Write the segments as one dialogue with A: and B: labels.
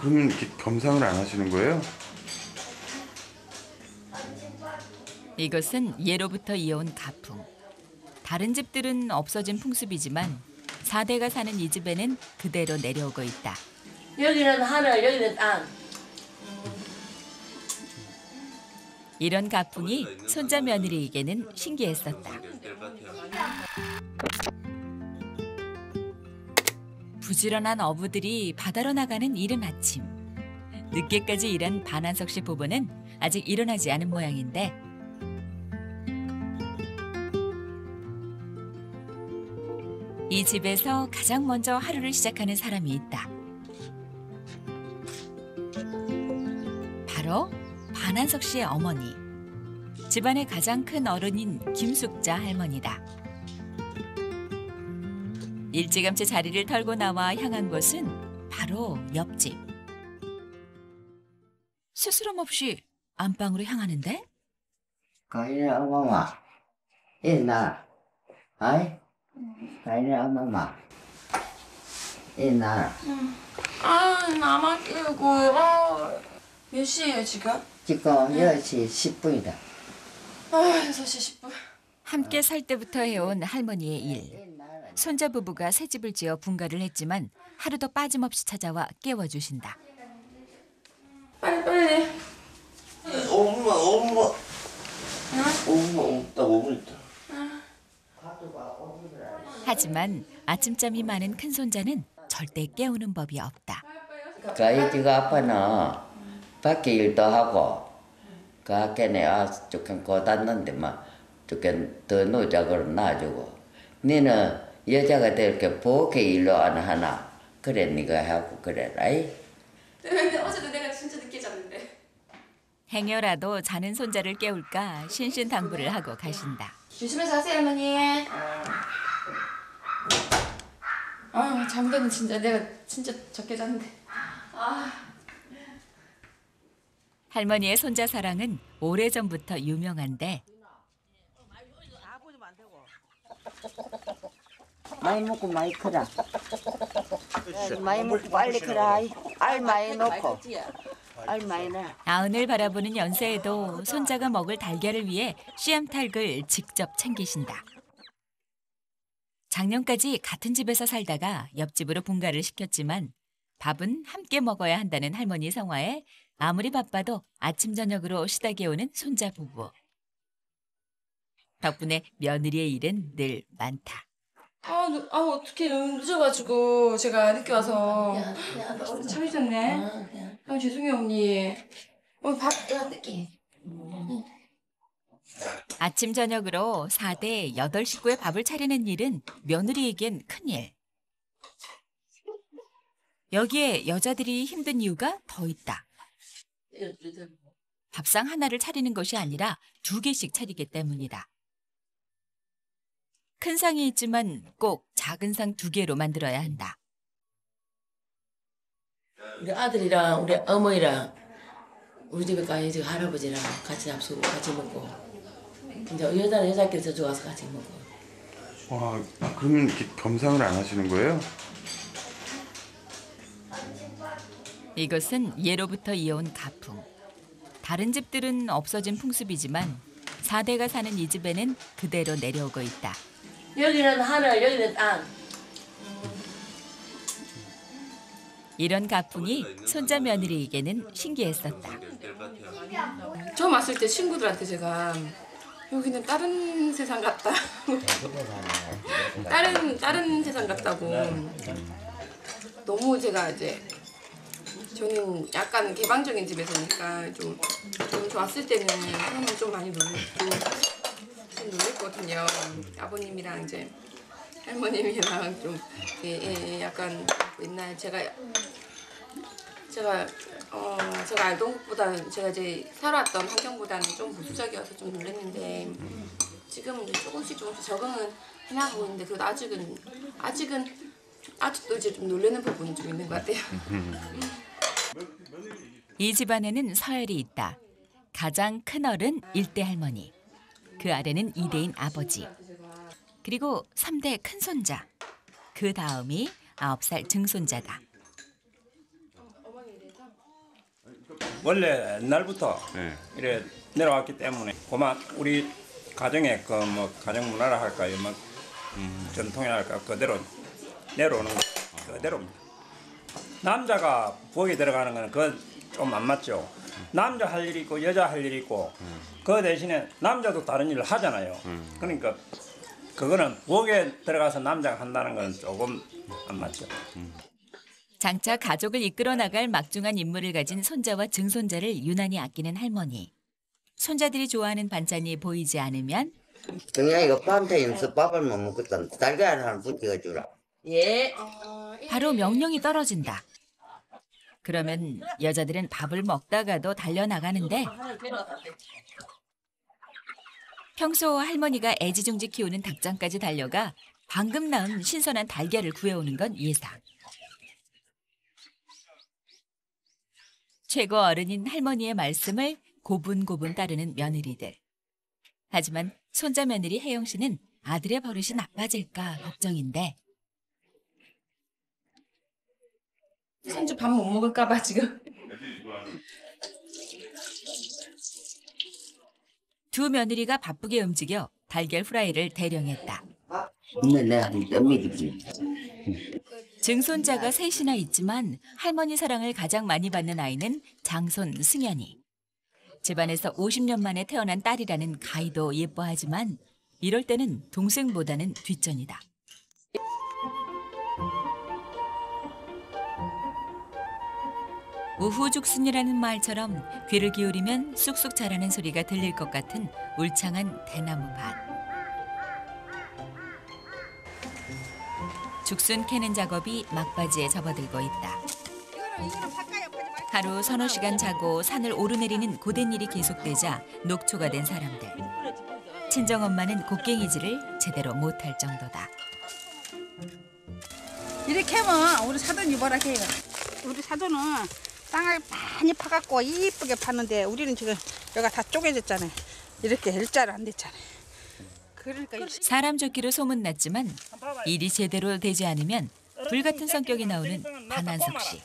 A: 그러면 이렇게 겸상을 안 하시는 거예요?
B: 이것은 예로부터 이어온 가풍. 다른 집들은 없어진 풍습이지만 4대가 사는 이 집에는 그대로 내려오고 있다.
C: 여기는 하늘, 여기는 땅.
B: 이런 가풍이 손자 며느리에게는 신기했었다. 부지런한 어부들이 바다로 나가는 이른 아침. 늦게까지 일한 반한석 씨 부부는 아직 일어나지 않은 모양인데 이 집에서 가장 먼저 하루를 시작하는 사람이 있다. 바로 반한석 씨의 어머니. 집안의 가장 큰 어른인 김숙자 할머니다. 일찌감치 자리를 털고 나와 향한 곳은 바로 옆집. 스스럼 없이 안방으로 향하는데
D: Cái 엄마, 옛날, 아이, cái 엄마, 옛날.
C: 아, 나만 깨고. 몇 시예요, 지금?
D: 지금 10시 10분이다.
C: 아, 6시 10분.
B: 함께 살 때부터 해온 할머니의 일. 손자 부부가 새 집을 지어 분가를 했지만 하루도 빠짐없이 찾아와 깨워주신다.
C: 빨리.
E: 엄마. 딱 5분 있다.
B: 하지만 아침잠이 많은 큰손자는 절대 깨우는 법이 없다.
D: Cái 지금 아빠는 밖에 일도 하고, 그 걔네 조금 고단한데만 조금 더 노작으로 놔주고, 너는 여자가 이렇게 보게 일로 안 하나? 그래, 네가 하고 그래라.
C: 근데 어제도 내가 진짜 늦게 잤는데.
B: 행여라도 자는 손자를 깨울까 신신당부를 하고 가신다.
C: 조심해서 하세요, 할머니. 아, 잠들면 진짜 내가 진짜 적게 잤는데.
B: 할머니의 손자 사랑은 오래전부터 유명한데
D: 많이 먹고 많이 크라. 많이 먹고 빨리 크라. 알 많이 넣고. 알 많이 넣어.
B: 아흔을 바라보는 연세에도 손자가 먹을 달걀을 위해 씨암탉을 직접 챙기신다. 작년까지 같은 집에서 살다가 옆집으로 분가를 시켰지만 밥은 함께 먹어야 한다는 할머니 성화에 아무리 바빠도 아침 저녁으로 시댁에 오는 손자 부부. 덕분에 며느리의 일은 늘 많다.
C: 어떡해. 너무 늦어가지고 제가 늦게 와서. 참 잊었네. 죄송해요, 언니. 밥 뜯게.
B: 아침 저녁으로 4대 8식구의 밥을 차리는 일은 며느리에겐 큰일. 여기에 여자들이 힘든 이유가 더 있다. 밥상 하나를 차리는 것이 아니라 2개씩 차리기 때문이다. 큰 상이 있지만 꼭 작은 상 2개로 만들어야 한다.
F: 우리 아들이랑 우리 어머니랑 우리 집에 가서 지금 할아버지랑 같이 잡수고 같이 먹고 이제 여자는 여자끼리 좋아서 같이 먹고.
A: 와, 그러면 이렇게 겸상을 안 하시는 거예요?
B: 이것은 예로부터 이어온 가풍. 다른 집들은 없어진 풍습이지만 4대가 사는 이 집에는 그대로 내려오고 있다.
C: 여기는 하늘, 여기는 땅.
B: 이런 가풍이 손자 며느리에게는 신기했었다.
C: 처음 왔을 때 친구들한테 제가 여기는 다른 세상 같다. 다른 세상 같다고. 너무 제가 이제 저는 약간 개방적인 집에서니까 좀 좋았을 때는 처음에 좀 많이 놀랬거든요. 아버님이랑 이제 할머님이랑 좀 약간 옛날 제가 알던 것보다는 제가 이제 살아왔던 환경보다는 좀 보수적이어서 좀 놀랐는데 지금은 이제 조금씩 적응은 해나가고 있는데 그래도 아직도 이제 좀 놀라는 부분이 좀 있는 것 같아요.
B: 이 집안에는 서열이 있다. 가장 큰 어른 1대 할머니. 그 아래는 2대인 아버지. 그리고 3대 큰손자. 그 다음이 9살 증손자다.
G: 원래 옛날부터
A: 네.
G: 이래 내려왔기 때문에 고마 우리 가정의 그 뭐 가정 문화라 할까요, 뭐 전통이라 할까 그대로 내려오는 거 그대로입니다. 남자가 부엌에 들어가는 거는 그건 좀 안 맞죠. 남자 할 일이 있고 여자 할 일이 있고 그 대신에 남자도 다른 일을 하잖아요. 그러니까 그거는 부엌에 들어가서 남자가 한다는 건 조금 안 맞죠.
B: 장차 가족을 이끌어 나갈 막중한 임무를 가진 손자와 증손자를 유난히 아끼는 할머니. 손자들이 좋아하는 반찬이 보이지 않으면
D: 그냥 이거 밤새면서 밥을 못 먹거든. 달걀 하나 부치어 주라. 예.
B: 바로 명령이 떨어진다. 그러면 여자들은 밥을 먹다가도 달려나가는데 평소 할머니가 애지중지 키우는 닭장까지 달려가 방금 낳은 신선한 달걀을 구해오는 건 예상. 최고 어른인 할머니의 말씀을 고분고분 따르는 며느리들. 하지만 손자 며느리 혜영 씨는 아들의 버릇이 나빠질까 걱정인데
C: 손주 밥 못 먹을까 봐 지금.
B: 두 며느리가 바쁘게 움직여 달걀 후라이를 대령했다.
D: 근데 내가 떠미지.
B: 증손자가 셋이나 있지만 할머니 사랑을 가장 많이 받는 아이는 장손 승연이. 집안에서 50년 만에 태어난 딸이라는 가희도 예뻐하지만 이럴 때는 동생보다는 뒷전이다. 우후죽순이라는 말처럼 귀를 기울이면 쑥쑥 자라는 소리가 들릴 것 같은 울창한 대나무 밭. 죽순 캐는 작업이 막바지에 접어들고 있다. 하루 서너 시간 자고 산을 오르내리는 고된 일이 계속되자 녹초가 된 사람들. 친정엄마는 곡괭이질을 제대로 못할 정도다.
H: 이렇게 하면 우리 사돈이 뭐라 해요. 우리 사돈은 땅을 많이 파갖고 이쁘게 파는데 우리는 지금 여기가 다 쪼개졌잖아요. 이렇게 일자로 안 됐잖아요. 그러니까
B: 사람 좋기로 소문났지만 일이 제대로 되지 않으면 불같은 성격이 나오는 반한석 씨.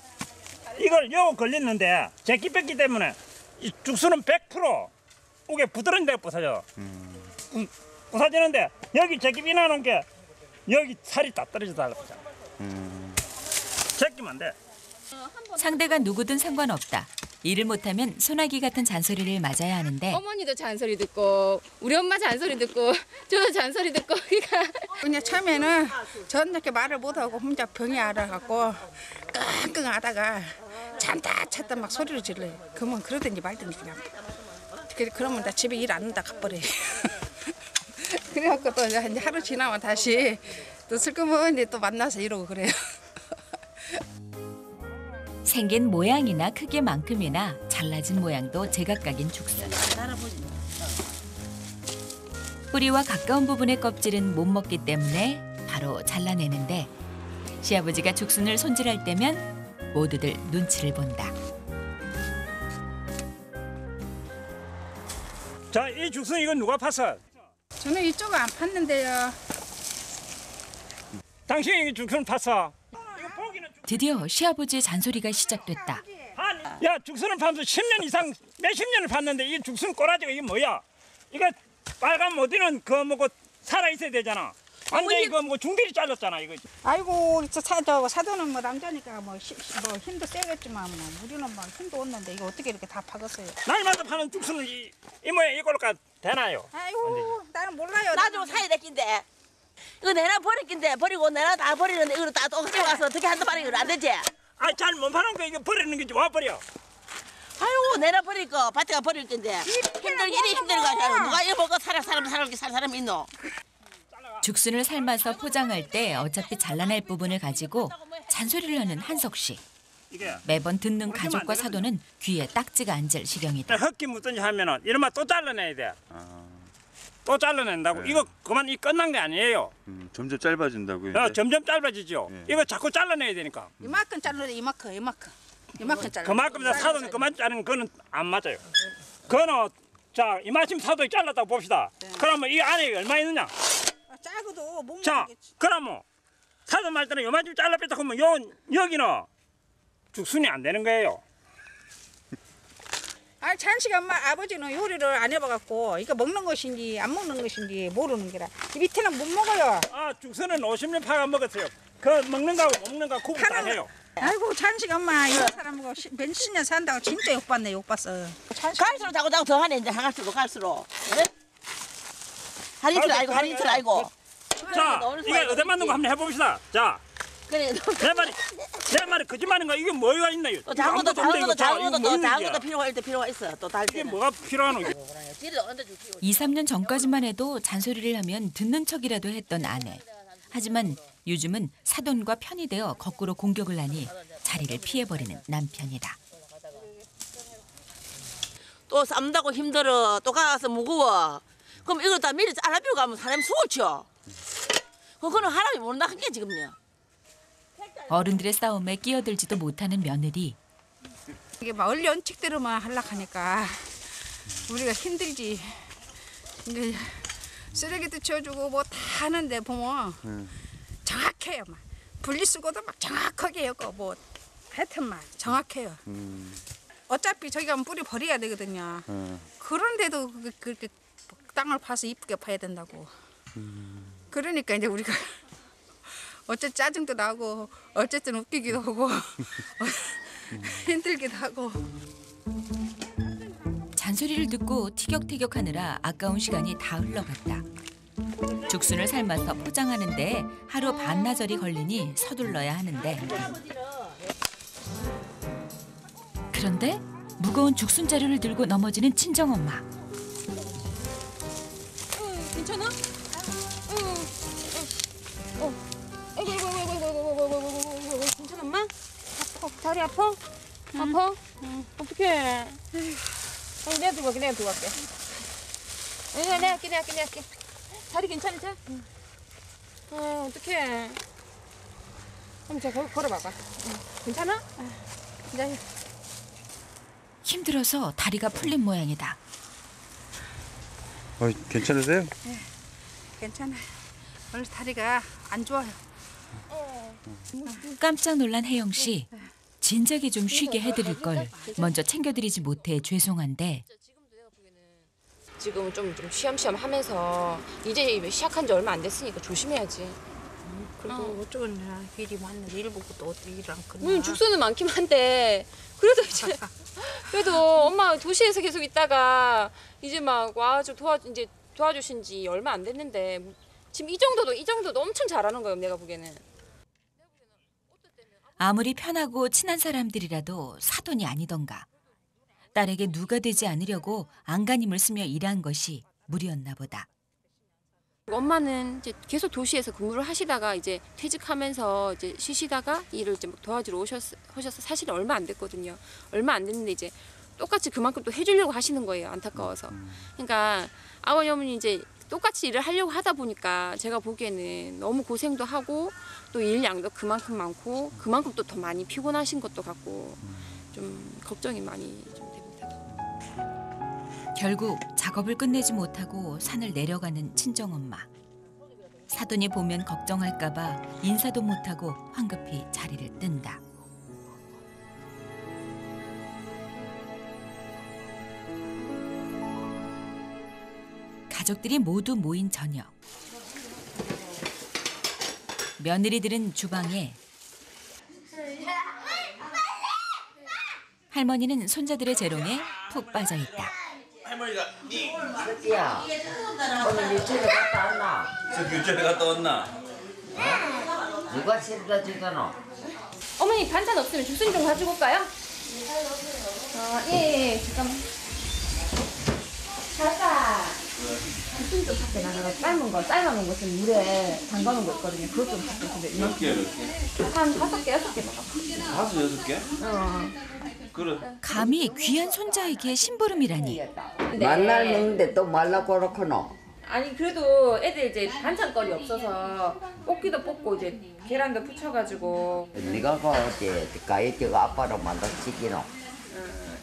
G: 이걸 요 걸렸는데 제끼 뺐기 때문에 이 죽수는 100% 이게 부드러운 데가 부서져. 부서지는데 여기 제끼 비나놓은 게 여기 살이 다 떨어져 달라붙어. 제끼면 안 돼.
B: 상대가 누구든 상관없다. 일을 못하면 소나기 같은 잔소리를 맞아야 하는데
C: 어머니도 잔소리 듣고 우리 엄마 잔소리 듣고 저도 잔소리 듣고 그러니까
H: 그냥 처음에는 저렇게 말을 못하고 혼자 병이 알아갖고 끙끙하다가 참다 찾다 막 소리를 질러요. 그러면 그러든지 말든지 그냥. 그러면 나 집에 일 안 한다 가버려요. 그래갖고 또 이제 하루 지나면 다시 또 슬그머니 또 만나서 이러고 그래요.
B: 생긴 모양이나 크기만큼이나 잘라진 모양도 제각각인 죽순. 뿌리와 가까운 부분의 껍질은 못 먹기 때문에 바로 잘라내는데 시아버지가 죽순을 손질할 때면 모두들 눈치를 본다.
G: 자, 이 죽순 이건 누가 팠어?
H: 저는 이쪽은 안 팠는데요.
G: 당신이 이 죽순 팠어?
B: 드디어 시아버지의 잔소리가 시작됐다.
G: 야, 죽순을 파면서 10년 이상 몇십 년을 팠는데 이 죽순 꼬라지가 이게 뭐야? 이거 빨간 모디는 그거 먹고 살아 있어야 되잖아. 완전히 이거 뭐 중대리 잘랐잖아 이거.
H: 아이고 저 사돈은 뭐 남자니까 뭐 힘도 세겠지만 뭐 우리는 뭐 힘도 없는데 이거 어떻게 이렇게 다 파겠어요?
G: 날마다 파는 죽순을 이 모양 이걸로까 되나요?
H: 아이고 나는 몰라요.
I: 나도 사야 될 낀데 이거 내나 버릴 낀데 버리고 내나 다 버리는데 이거 다 똑같이 와서 어떻게 한단 말이야. 이거 안 되지?
G: 아, 잘 못 파는 거 이거 버리는 거지 와 버려.
I: 아이고 내나 버릴 거 밭에가 버릴 낀데 이리 힘들어가지고 누가 이거 먹고 살 사람 있노?
B: 죽순을 삶아서 포장할 때 어차피 잘라낼 부분을 가지고 잔소리를 하는 한석 씨.
G: 이게
B: 매번 듣는 가족과 사돈은 귀에 딱지가 앉을 시경이다.
G: 흙기 묻든지 하면은 이러면 또 잘라내야 돼. 또 잘라낸다고. 이거 그만 이 끝난 게 아니에요.
A: 점점 짧아진다고요.
G: 점점 짧아지죠.
A: 예.
G: 이거 자꾸 잘라내야 되니까.
H: 이만큼 자르래 이만큼 잘라.
G: 그만큼 사돈 그만 자르는 거는 안 맞아요. 그거는 자 이만큼 사돈이 잘랐다고 봅시다. 그러면 이 안에 얼마 있느냐?
H: 작아도 못
G: 자,
H: 먹겠지.
G: 그러면 사돈 말 때는 요만큼 잘라 뺐다 하면 여기는 죽순이 안 되는 거예요.
H: 아 찬식 엄마 아버지는 요리를 안 해봐갖고 이거 먹는 것인지 안 먹는 것인지 모르는 게라. 이 밑에는 못 먹어요.
G: 아 죽선은 50년 파가 먹었어요. 그 먹는 거하고 먹는 거 구분 다 해요.
H: 아이고 찬식 엄마 이런 사람하고 몇십 년 산다고 진짜 욕받네 욕봤어.
I: 갈수록 자꾸 더 하네 이제 갈수록. 네? 한 이틀 알고 한 이틀 알고.
G: 자, 이게 어디 맞는 거 한번 해봅시다. 자,
I: 그래.
G: 내 말이 거짓말인가? 이게 뭐가 있나요?
I: 또 작은 것도
G: 거
I: 필요할 때 필요가 있어. 또 달
G: 이게
I: 때는.
G: 뭐가 필요하노?
B: 2, 3년 전까지만 해도 잔소리를 하면 듣는 척이라도 했던 아내. 하지만 요즘은 사돈과 편이 되어 거꾸로 공격을 하니 자리를 피해버리는 남편이다.
I: 또 삶다고 힘들어. 또 가서 무거워. 그럼 이걸 다 미리 잘라비고 가면 사람이 속을 쳐. 그거는 하나님 모른다 한 게 지금요.
B: 어른들의 싸움에 끼어들지도 못하는 며느리.
H: 이게 막 원리 원칙대로만 하려고 하니까 우리가 힘들지. 이게 쓰레기도 치워주고 뭐 다 하는데 보면 정확해요. 막 분리수거도 막 정확하게 하고 뭐 하여튼 막 정확해요. 어차피 저기 가면 뿌리 버려야 되거든요. 그런데도 그렇게 땅을 파서 이쁘게 파야 된다고. 그러니까 이제 우리가 어쨌든 짜증도 나고 어쨌든 웃기기도 하고 힘들기도 하고.
B: 잔소리를 듣고 티격태격하느라 아까운 시간이 다 흘러갔다. 죽순을 삶아서 포장하는데 하루 반나절이 걸리니 서둘러야 하는데. 그런데 무거운 죽순 자루를 들고 넘어지는 친정엄마.
C: 괜찮아? 괜찮아 엄마? 아파? 다리 아파? 아파? 어떡해? 내가 두고 갈게. 내가 할게. 다리 괜찮으세요? 어떡해. 한번 제가 걸어봐봐. 괜찮아? 네.
B: 힘들어서 다리가 풀린 모양이다.
A: 괜찮으세요?
H: 네, 괜찮아요. 원래 다리가 안 좋아요.
B: 깜짝 놀란 혜영 씨. 진작에 좀 쉬게 해드릴 걸 먼저 챙겨드리지 못해 죄송한데.
C: 지금 좀 쉬엄쉬엄 하면서 이제 시작한 지 얼마 안 됐으니까 조심해야지.
H: 그래도 어쩌겠냐. 일이 많네. 일 보고 또 어떻게 일을 안 끝나.
C: 죽수는 많긴 한데 그래도 이제 그래도 엄마 도시에서 계속 있다가 이제 막 와가지고 도와주신 지 얼마 안 됐는데 지금 이 정도도 엄청 잘하는 거예요. 내가 보기에는.
B: 아무리 편하고 친한 사람들이라도 사돈이 아니던가. 딸에게 누가 되지 않으려고 안간힘을 쓰며 일한 것이 무리였나 보다.
C: 엄마는 이제 계속 도시에서 근무를 하시다가 이제 퇴직하면서 이제 쉬시다가 일을 이제 도와주러 오셔서 사실은 얼마 안 됐거든요. 얼마 안 됐는데 이제 똑같이 그만큼 또 해주려고 하시는 거예요. 안타까워서. 그러니까 아버지 어머니 이제 똑같이 일을 하려고 하다 보니까 제가 보기에는 너무 고생도 하고 또 일량도 그만큼 많고 그만큼 또 더 많이 피곤하신 것도 같고 좀 걱정이 많이 좀 됩니다.
B: 결국 작업을 끝내지 못하고 산을 내려가는 친정엄마. 사돈이 보면 걱정할까 봐 인사도 못하고 황급히 자리를 뜬다. 가족들이 모두 모인 저녁. 며느리들은 주방에, 할머니는 손자들의 재롱에 푹 빠져 있다.
E: 할머니가
D: 새끼야, 오늘 유치원 갔다 왔나?
E: 유치원에 갔다 왔나?
D: 누가 실다 주잖아.
C: 어머니 반찬 없으면 죽순 좀 가지고 올까요? 예, 잠깐만. 잠깐. 죽순 좀 살게 나가 삶아놓은 것은 물에 담가놓은 거 있거든요. 그것 좀 살게. 근데 이만큼. 한 5개, 6개 먹어.
E: 5, 6개? 그래.
B: 감히 귀한 손자에게 심부름이라니.
D: 만날 먹는데 또 말라고 그렇구나.
C: 아니 그래도 애들 이제 반찬거리 없어서 볶기도 볶고 이제 계란도 부쳐가지고.
D: 네가 그 어째 가이티가 아빠로 만들지기노.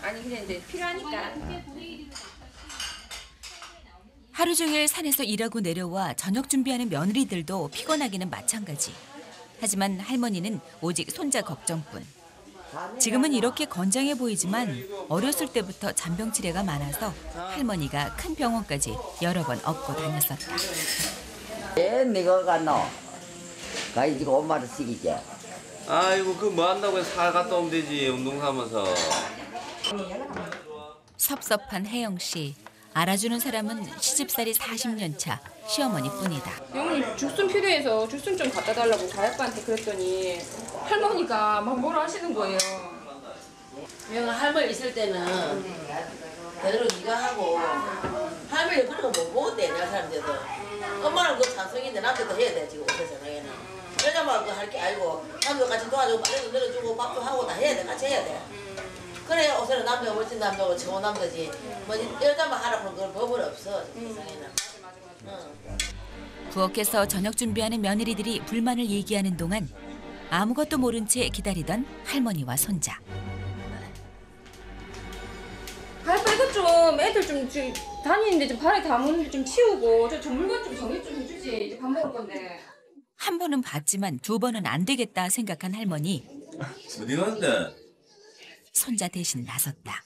C: 아니 그냥 이제 필요하니까.
B: 하루 종일 산에서 일하고 내려와 저녁 준비하는 며느리들도 피곤하기는 마찬가지. 하지만 할머니는 오직 손자 걱정뿐. 지금은 이렇게 건장해 보이지만 어렸을 때부터 잔병치레가 많아서 할머니가 큰 병원까지 여러 번 업고 다녔었다.
D: 왜 네가 갔노? 가이 지금 엄마를 시키지.
E: 아이고 그 뭐 한다고 해서 살 갔다 오면 되지 운동 삼아서.
B: 섭섭한 혜영 씨. 알아주는 사람은 시집살이 40년 차 시어머니뿐이다.
C: 어머니 죽순 필요해서 죽순 좀 갖다 달라고 가약바한테 그랬더니 할머니가 막 뭐라 하시는 거예요.
I: 내가 할머니 있을 때는 그대로 네가 하고 할머니 그런 거 못 먹었대 내가 사람들도. 엄마는 그 찬성인데 남자도 해야 돼 지금 우리 세상에는. 여자만 할 게 아니고 남자 같이 도와주고 빨래도 내려주고 밥도 하고 다 해야 돼. 같이 해야 돼. 그래야 옷에는 남자가 멋진 남자고 좋은 남자지. 뭐 여자만 하라고 그런 건 법은 없어 세상에는.
B: 부엌에서 저녁 준비하는 며느리들이 불만을 얘기하는 동안 아무것도 모른 채 기다리던 할머니와 손자.
C: 할아빠 이것 좀 애들 좀 다니는데 좀 발에 담았는데 좀 치우고 저 물건 좀 정리 좀 해주지. 이제 밥 먹을 건데.
B: 한 번은 봤지만 두 번은 안 되겠다 생각한 할머니.
E: 어디 갔는데?
B: 손자 대신 나섰다.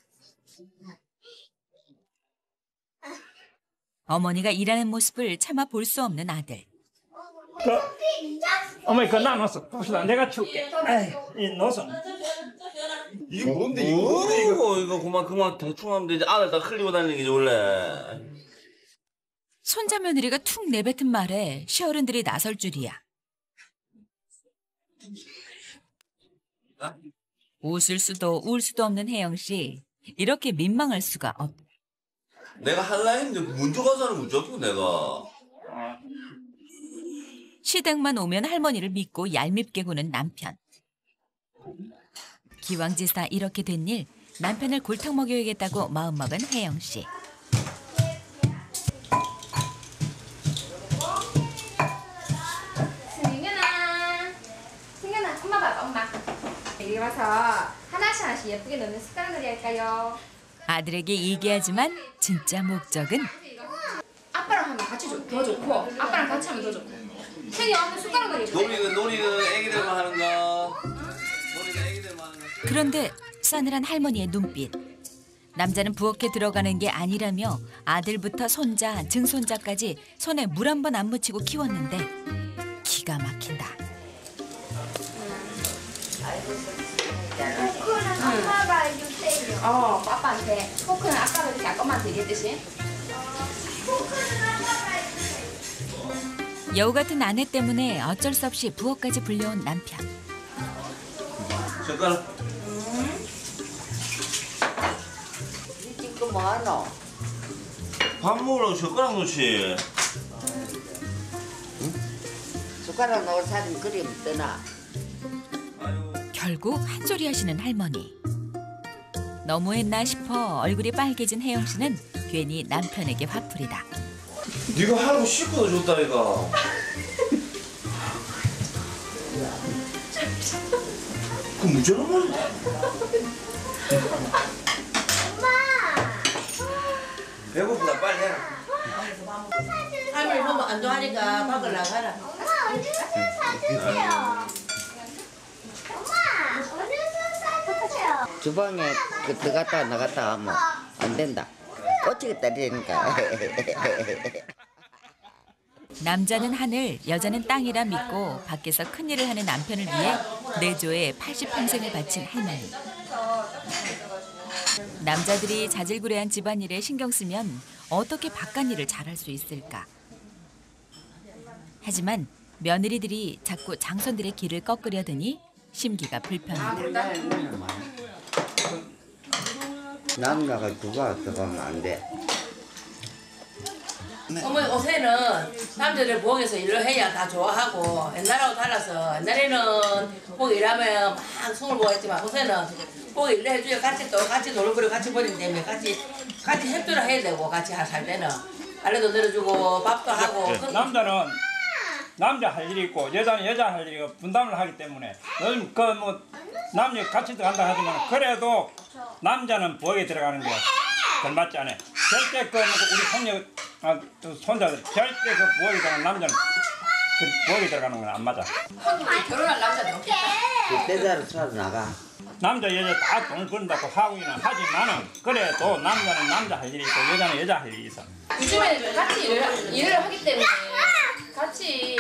B: 어머니가 일하는 모습을 차마 볼 수 없는 아들.
G: 어머니 그거 나눠서 봅시다. 내가 치울게. 이 노선.
E: 이거 뭔데 이거 그만 대충 하면 되지. 아들 다 흘리고 다니는 게 원래.
B: 손자 며느리가 툭 내뱉은 말에 시어른들이 나설 줄이야. 웃을 수도 울 수도 없는 혜영 씨. 이렇게 민망할 수가 없다.
E: 내가 할라 했는데 먼저 가서는 못 잡고 내가.
B: 시댁만 오면 할머니를 믿고 얄밉게 구는 남편. 기왕지사 이렇게 된 일 남편을 골탕 먹여야겠다고 마음먹은 혜영 씨.
C: 승현아 엄마 봐봐 엄마. 여기 와서 하나씩 예쁘게 넣는 숟가락 놀이 할까요?
B: 아들에게 얘기하지만 진짜 목적은
C: 아빠랑 하면 같이 더 좋고 아빠랑 같이 하면 더 좋고. 생이 완전 숟가락 놀이 해줄래?
E: 놀이는 애기들만 하는 거. 놀이는 애기들만 하는 거.
B: 그런데 싸늘한 할머니의 눈빛. 남자는 부엌에 들어가는 게 아니라며 아들부터 손자, 증손자까지 손에 물 한 번 안 묻히고 키웠는데 기가 막힌다.
C: 아빠가 주세요. 아빠한테. 포크는 아빠가 이렇게 아빠한테 얘기했듯이.
B: 여우 같은 아내 때문에 어쩔 수 없이 부엌까지 불려온 남편.
E: 젓가락.
D: 니 지금 뭐하노?
E: 밥 먹으라고 젓가락 놓지.
D: 숟가락 넣을 사진 그림 뜨나?
B: 결국 한 소리 하시는 할머니. 너무했나 싶어 얼굴이 빨개진 혜영 씨는 괜히 남편에게 화풀이다.
E: 네가 하라고 씻고도 줬다 이가. 그 문제란 말이야. 배고프다 빨리 해라.
I: 할머니 보면 안 좋아하니까 밖을 나가라.
J: 엄마 어디서 사주세요. 엄마 어디서 사주세요.
D: 주방에 그 들어갔다 나갔다 하면 안 된다. 꽂히겠다 이러니까.
B: 남자는 하늘, 여자는 땅이라 믿고 밖에서 큰일을 하는 남편을 위해 내조에 80평생을 바친 할머니. 남자들이 자질구레한 집안일에 신경 쓰면 어떻게 바깥일을 잘할 수 있을까? 하지만 며느리들이 자꾸 장손들의 길을 꺾으려더니 심기가 불편하다.
D: 남자가 누가 들어가면 안 돼.
I: 어머니 요새는 남자들 부엌에서 일을 해야 다 좋아하고 옛날하고 달라서 옛날에는 부엌 일하면 막 숨을 보았지만 요새는 부엌 일을 해줘야 같이 놀고 그리고 같이 버리기 때문에 같이 협조를 해야 되고 같이 살 때는 빨래도 내려주고 밥도 하고.
G: 남자는 남자 할 일이 있고 여자는 여자 할 일이 있고 분담을 하기 때문에 요즘 그 뭐 남녀 같이 들어간다 하지만 그래도 남자는 부엌에 들어가는 게 덜 맞지 않아요. 절대 그 우리 손녀 손자들 절대 그 부엌에 들어가는 남자는 부엌에 들어가는 건 안 맞아.
C: 결혼할 남자들 없겠다.
D: 대자로 쏴서 나가.
G: 남자 여자 다 돈 번다고 하고는 하지만은 그래도 남자는 남자 할 일이 있고 여자는 여자 할 일이 있어.
C: 요즘에는 같이 일을 하기 때문에 같이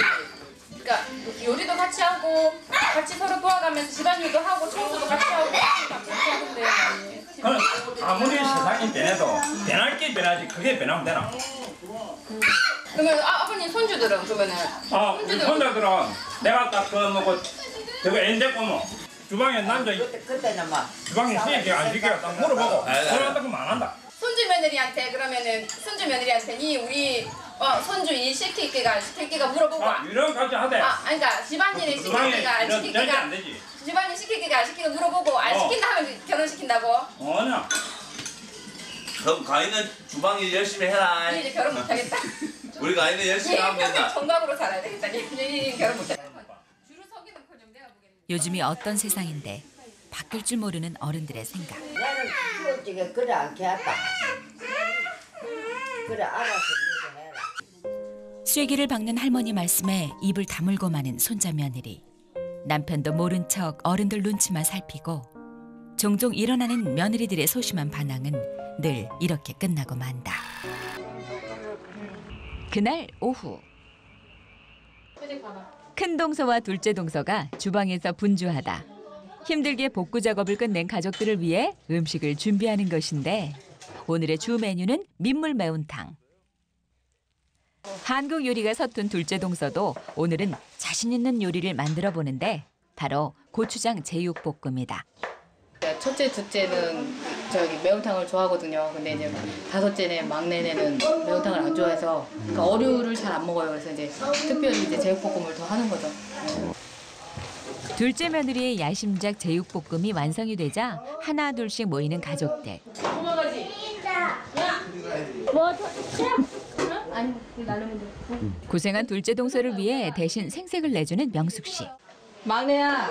C: 그러니까 요리도 같이 하고 같이 서로 도와가면서 집안일도 하고 청소도 같이 하고 그런데
G: 그럼 아무리 세상이 변해도 변할 게 변하지 그게 변하면 되나?
C: 그러면 아버님 손주들은 그러면은
G: 우리 손자들은 내가 딱 그 뭐고 저거 엔데고 뭐 주방에 남자
D: 그때는 막
G: 주방에 시키게 안 시키게 딱 물어보고 그러다 보면 안 한다.
C: 손주 며느리한테 그러면은 손주 며느리한테 니 우리 손주 일 시킬 게가 안 시킬 게가 물어보고
G: 이런 같이 하대.
C: 그러니까 집안일을 시킬 게가 안 시킬 게가
G: 안 되지.
C: 집안일 시킬 게가 안 시키고 물어보고 안 시킨다 하면 결혼시킨다고?
G: 아니야.
E: 그럼 가인은 주방일 열심히 해라.
C: 이제 결혼 못하겠다.
E: 우리 가인은 열심히 하면 된다.
C: 정각으로 살아야 되겠다. 니 결혼 못하겠다. 줄을 서기는커녕 내가 보기에는.
B: 요즘이 어떤 세상인데 바뀔 줄 모르는 어른들의 생각.
D: 나는 솔직히 그래 않게 했다. 그래 알아서 네가 해라.
B: 쐐기를 박는 할머니 말씀에 입을 다물고 마는 손자 며느리. 남편도 모른 척 어른들 눈치만 살피고 종종 일어나는 며느리들의 소심한 반항은 늘 이렇게 끝나고 만다. 그날 오후 큰 동서와 둘째 동서가 주방에서 분주하다. 힘들게 복구 작업을 끝낸 가족들을 위해 음식을 준비하는 것인데 오늘의 주 메뉴는 민물 매운탕. 한국 요리가 서툰 둘째 동서도 오늘은 자신 있는 요리를 만들어 보는데 바로 고추장 제육볶음이다.
K: 첫째, 둘째는 저기 매운탕을 좋아하거든요. 근데 이제 다섯째는 막내는 매운탕을 안 좋아해서 그러니까 어류를 잘 안 먹어요. 그래서 이제 특별히 이제 제육볶음을 더 하는 거죠.
B: 둘째 며느리의 야심작 제육볶음이 완성이 되자 하나 둘씩 모이는 가족들. 고생한 둘째 동서를 위해 대신 생색을 내주는 명숙 씨.
K: 막내야,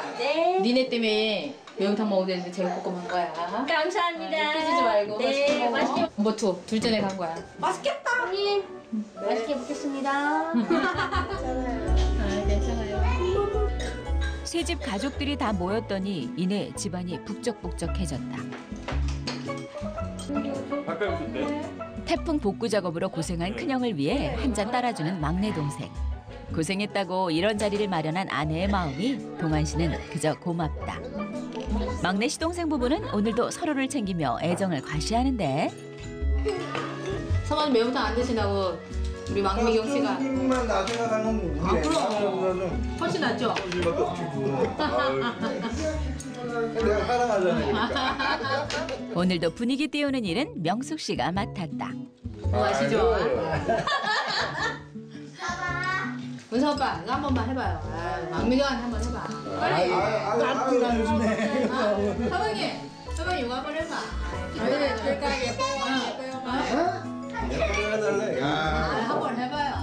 K: 니네 때문에 매운탕 먹어도 되는데 제육볶음 한 거야.
J: 감사합니다.
K: 삐지지 말고
J: 네, 맛있게 먹.
K: 뭐투 둘째 간 거야.
J: 맛있겠다. 형님, 맛있게 먹겠습니다.
K: 괜찮아요.
B: 새 집 가족들이 다 모였더니 이내 집안이 북적북적해졌다. 태풍 복구 작업으로 고생한 큰형을 위해 한 잔 따라주는 막내 동생. 고생했다고 이런 자리를 마련한 아내의 마음이 동안 씨는 그저 고맙다. 막내 시동생 부부는 오늘도 서로를 챙기며 애정을 과시하는데
K: 성환이 매운탕 안 드신다고 우리 왕미경 씨가
L: 만 나중에 가는 거
K: 그럼 훨씬 낫죠?
L: 내가 사랑하잖아.
B: 오늘도 분위기 띄우는 일은 명숙 씨가 맡았다.
K: 아시죠? 은서 오빠 이거 한 번만 해봐요. 왕미경한테 한 번 해봐. 빨리.
L: 나 요즘에.
K: 사방님 이거 한 번 해봐.
H: 그러니까 예뻐.
L: 예뻐해달래.
K: 한 번 해봐요.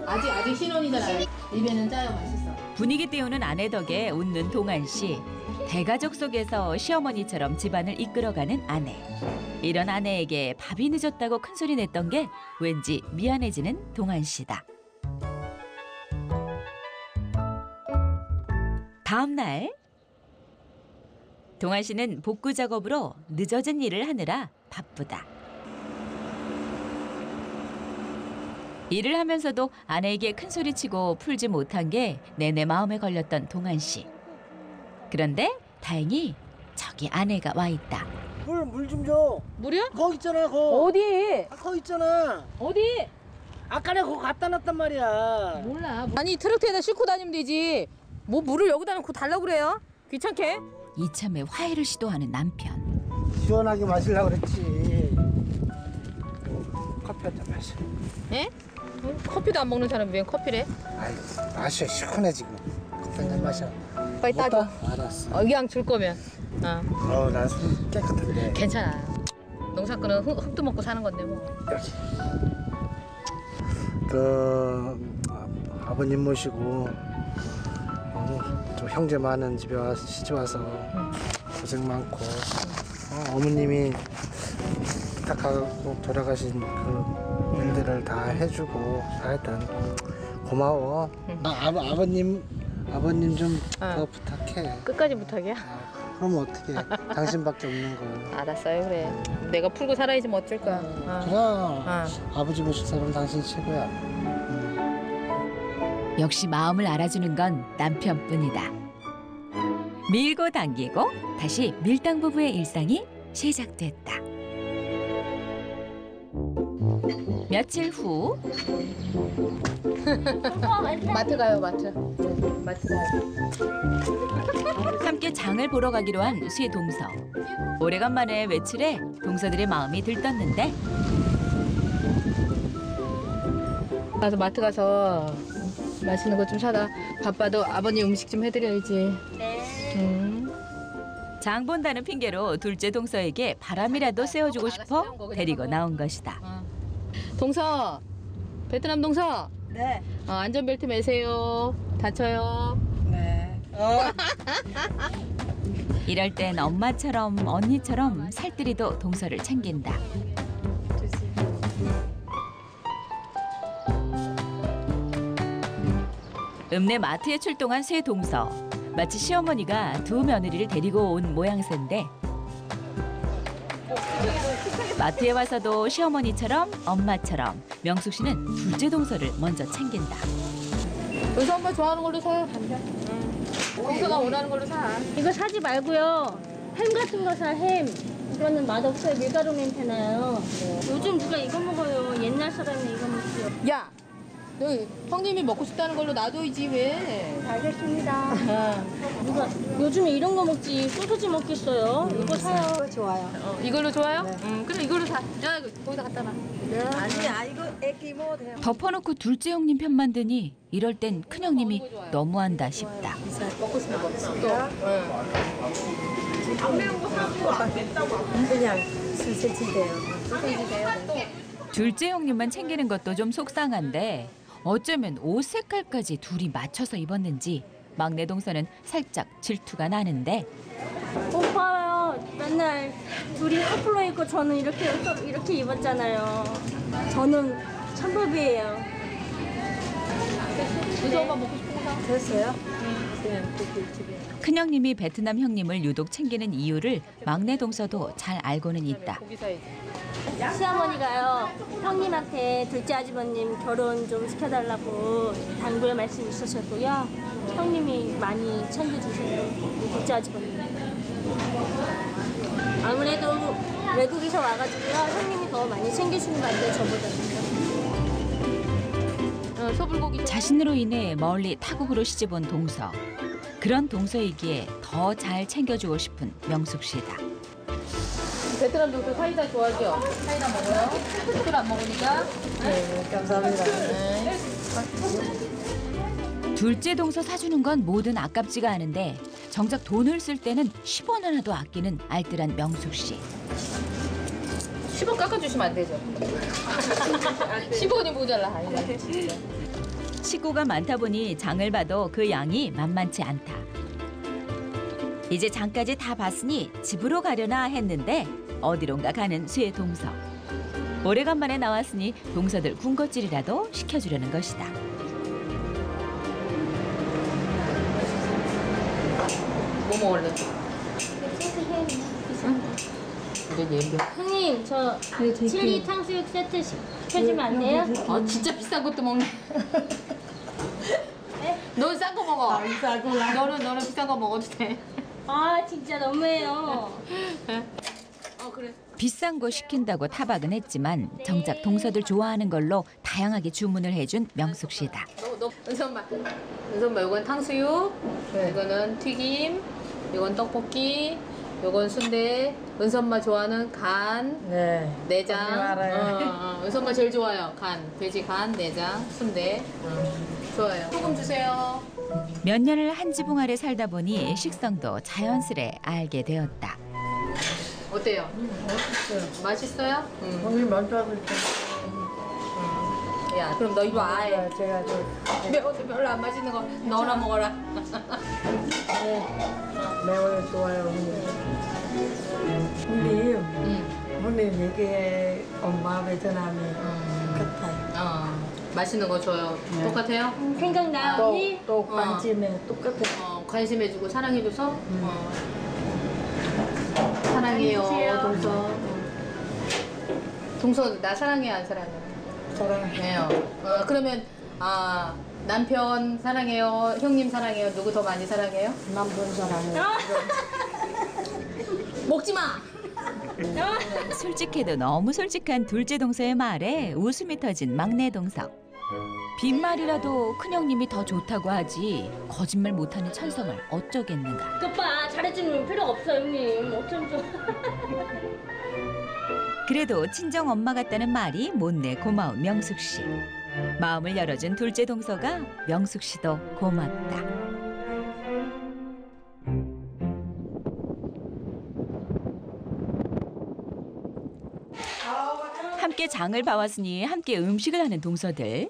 K: 아직 신혼이잖아요. 입에는 짜요 맛있어.
B: 분위기 띄우는 아내 덕에 웃는 동안 씨. 대가족 속에서 시어머니처럼 집안을 이끌어가는 아내. 이런 아내에게 밥이 늦었다고 큰소리 냈던 게 왠지 미안해지는 동안 씨다. 다음 날 동안 씨는 복구 작업으로 늦어진 일을 하느라 바쁘다. 일을 하면서도 아내에게 큰소리치고 풀지 못한 게 내내 마음에 걸렸던 동안 씨. 그런데 다행히 저기 아내가 와 있다.
M: 물 좀 줘.
K: 물이요?
M: 거기 있잖아, 거.
K: 어디?
M: 거기 있잖아.
K: 어디?
M: 아까 내가 그거 갖다 놨단 말이야.
K: 몰라. 아니 트럭트에다 싣고 다니면 되지. 뭐 물을 여기다 놓고 달라고 그래요? 귀찮게?
B: 이참에 화해를 시도하는 남편.
M: 시원하게 마시려고 그랬지. 커피 한 잔 마셔.
K: 예? 커피도 안 먹는 사람이 왜 커피래?
M: 아이, 마셔. 시원해 지금. 커피 한 잔 마셔.
K: 빨리 따줘.
M: 알았어.
K: 그냥 줄 거면.
M: 난 손 깨끗한데.
K: 괜찮아. 농사꾼은 흙도 먹고 사는 건데 뭐.
M: 여기. 아버님 모시고 좀 형제 많은 집에 시집 와서 고생 많고 어머님이 안타깝고 돌아가신 그 일들을 다 해주고 하여튼 고마워. 아버님 좀 더 부탁해.
K: 끝까지 부탁이야?
M: 그럼 어떻게? 당신밖에 없는 걸.
K: 알았어요, 그래. 내가 풀고 살아야지 뭐 어쩔 거야.
M: 그래. 아버지 모실 사람 당신 최고야.
B: 역시 마음을 알아주는 건 남편뿐이다. 밀고 당기고 다시 밀당 부부의 일상이 시작됐다. 며칠 후
K: 마트 가요, 마트. 마트 가요.
B: 함께 장을 보러 가기로 한 쇠 동서. 오래간만에 외출에 동서들의 마음이 들떴는데
K: 가서 마트 가서 맛있는 거 좀 사다. 바빠도 아버님 음식 좀 해드려야지.
J: 네.
B: 장 본다는 핑계로 둘째 동서에게 바람이라도 쐬어주고 싶어 데리고 나온 것이다.
K: 동서, 베트남 동서.
H: 네.
K: 안전벨트 매세요. 다쳐요.
H: 네.
B: 이럴 땐 엄마처럼 언니처럼 살뜰히도 동서를 챙긴다. 읍내 마트에 출동한 새 동서. 마치 시어머니가 두 며느리를 데리고 온 모양새인데 마트에 와서도 시어머니처럼 엄마처럼 명숙 씨는 둘째 동서를 먼저 챙긴다.
K: 은서 엄마 좋아하는 걸로 사요. 동서가 원하는 걸로 사.
J: 이거 사지 말고요. 햄 같은 거 사, 햄. 이거는 맛없어요. 밀가루 냄새 나요. 요즘 누가 이거 먹어요. 옛날 사람이 이거 먹지요.
K: 야, 너 형님이 먹고 싶다는 걸로 놔둬야지 왜?
J: 알겠습니다. 누가 요즘에 이런 거 먹지 소세지 먹겠어요? 이거 사요.
H: 이거 좋아요.
K: 이걸로 좋아요? 그럼 이걸로 사. 야, 거기다 갖다 놔.
H: 아니야, 이거 애기 먹어도 돼요.
B: 덮어놓고 둘째 형님 편만 드니 이럴 땐 큰형님이 너무한다 싶다.
K: 먹고 싶은 거 없어. 또.
H: 안 매운 거 사고 안 맵다고 그냥 소세지 돼요.
K: 소세지 돼요.
B: 둘째 형님만 챙기는 것도 좀 속상한데 어쩌면 옷 색깔까지 둘이 맞춰서 입었는지 막내 동서는 살짝 질투가 나는데
J: 오빠요. 맨날 둘이 커플로 입고 저는 이렇게 입었잖아요. 저는 천법이에요.
K: 은서 엄마 먹고 싶은 거 사.
H: 됐어요?
B: 큰형님이 베트남 형님을 유독 챙기는 이유를 막내 동서도 잘 알고는 있다.
K: 고기 사야지.
J: 시어머니가요. 형님한테 둘째 아주버님 결혼 좀 시켜달라고 당부의 말씀 있으셨고요. 형님이 많이 챙겨주세요. 둘째 아주버님. 아무래도 외국에서 와가지고요. 형님이 더 많이 챙겨주는 것 같아요. 저보다는.
K: 소불고기.
B: 자신으로 인해 멀리 타국으로 시집온 동서. 그런 동서이기에 더 잘 챙겨주고 싶은 명숙 씨다.
K: 베트남 동서 사이다 좋아하죠? 사이다 먹어요? 술 안 먹으니까?
H: 네, 감사합니다.
K: 네.
B: 둘째 동서 사주는 건 뭐든 아깝지가 않은데 정작 돈을 쓸 때는 10원 하나도 아끼는 알뜰한 명숙 씨.
K: 10원 깎아주시면 안 되죠? 10원이 모자라.
B: 식구가 많다 보니 장을 봐도 그 양이 만만치 않다. 이제 장까지 다 봤으니 집으로 가려나 했는데 어디론가 가는 쇠 동서. 오래간만에 나왔으니 동서들 군것질이라도 시켜주려는 것이다.
K: 뭐 먹을래?
J: 형님 저 칠리 탕수육 세트 시켜주면 안 돼요?
K: 진짜 비싼 것도 먹네. 넌 싼 거 먹어. 너는 비싼 거 먹어도 돼.
J: 아 진짜 너무해요.
K: 그래.
B: 비싼 거 시킨다고 타박은 했지만 정작 동서들 좋아하는 걸로 다양하게 주문을 해준 명숙 씨다.
K: 은서 엄마, 이건 탕수육, 이거는 튀김, 이건 떡볶이, 이건 순대. 은서 엄마 좋아하는 간, 내장.
H: 알아요.
K: 은서 엄마 제일 좋아요. 간, 돼지 간, 내장, 순대. 좋아요. 소금 주세요.
B: 몇 년을 한 지붕 아래 살다 보니 식성도 자연스레 알게 되었다.
K: 어때요? 맛있어요?
H: 오늘 먼저 하고 있죠.
K: 야, 그럼 너 이거 아예.
H: 제가
K: 별로 안 맛있는 거 너나 먹어라.
H: 매워요, 좋아요. 언니
N: 얘기해. 엄마한테 전화하면 같아요.
K: 맛있는 거 줘요. 똑같아요?
J: 생각나 언니?
N: 또 관심에 똑같아요.
K: 관심해주고 사랑해줘서. 사랑해요,
J: 안녕하세요.
K: 동서. 동서 나 사랑해 안 사랑해?
N: 사랑해요.
K: 그러면 남편 사랑해요, 형님 사랑해요. 누구 더 많이 사랑해요?
N: 남편 사랑해요.
K: 먹지 마.
B: 솔직해도 너무 솔직한 둘째 동서의 말에 웃음이 터진 막내 동서. 빈말이라도 큰형님이 더 좋다고 하지 거짓말 못하는 천성을 어쩌겠는가.
J: 오빠 잘해주는 필요가 없어 형님. 어쩜 좀.
B: 그래도 친정 엄마 같다는 말이 못내 고마운 명숙 씨. 마음을 열어준 둘째 동서가 명숙 씨도 고맙다. 함께 장을 봐왔으니 함께 음식을 하는 동서들.